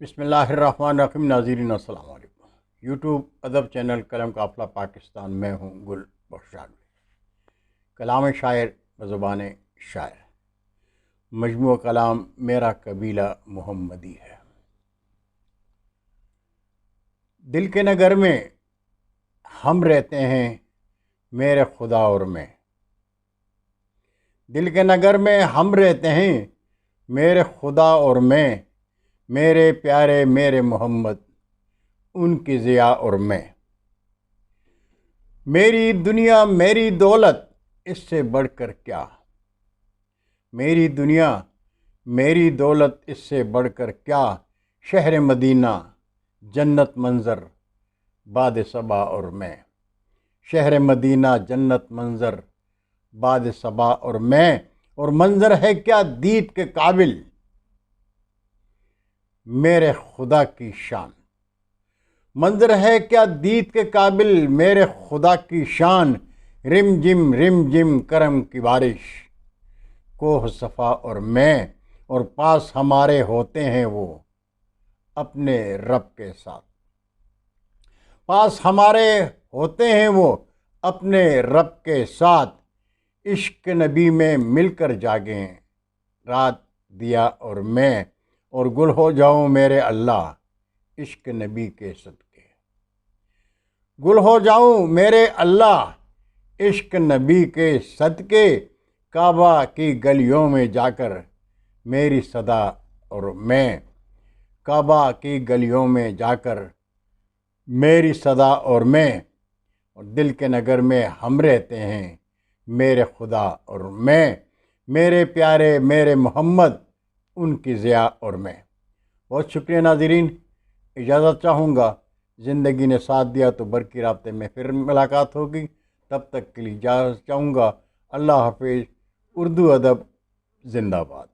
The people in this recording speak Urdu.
بسم اللہ الرحمن الرحیم۔ ناظرین السلام علیکم۔ یوٹیوب ادب چینل قلم قافلہ پاکستان میں ہوں گل بخشان۔ کلام شاعر بزبان شاعر، مجموعہ کلام میرا قبیلہ محمدی ہے۔ دل کے نگر میں ہم رہتے ہیں میرے خدا اور میں، دل کے نگر میں ہم رہتے ہیں میرے خدا اور میں، میرے پیارے میرے محمد ان کی ضیاء اور میں۔ میری دنیا میری دولت اس سے بڑھ کر کیا، میری دنیا میری دولت اس سے بڑھ کر کیا، شہر مدینہ جنت منظر باد صبا اور میں، شہر مدینہ جنت منظر باد صبا اور میں۔ اور منظر ہے کیا دید کے قابل میرے خدا کی شان، منظر ہے کیا دید کے قابل میرے خدا کی شان۔ رم جم کرم کی بارش کوہ صفا اور میں، اور پاس ہمارے ہوتے ہیں وہ اپنے رب کے ساتھ، پاس ہمارے ہوتے ہیں وہ اپنے رب کے ساتھ۔ عشق نبی میں مل کر جاگیں رات دیا اور میں، اور گل ہو جاؤں میرے اللہ عشق نبی کے صدقے، گل ہو جاؤں میرے اللہ عشق نبی کے صدقے۔ کعبہ کی گلیوں میں جا کر میری صدا اور میں، کعبہ کی گلیوں میں جا کر میری صدا اور میں، اور دل کے نگر میں ہم رہتے ہیں میرے خدا اور میں، میرے پیارے میرے محمد ان کی ضیاء اور میں۔ بہت شکریہ ناظرین، اجازت چاہوں گا، زندگی نے ساتھ دیا تو برقی رابطے میں پھر ملاقات ہوگی، تب تک کے لیے اجازت چاہوں گا۔ اللہ حافظ۔ اردو ادب زندہ باد۔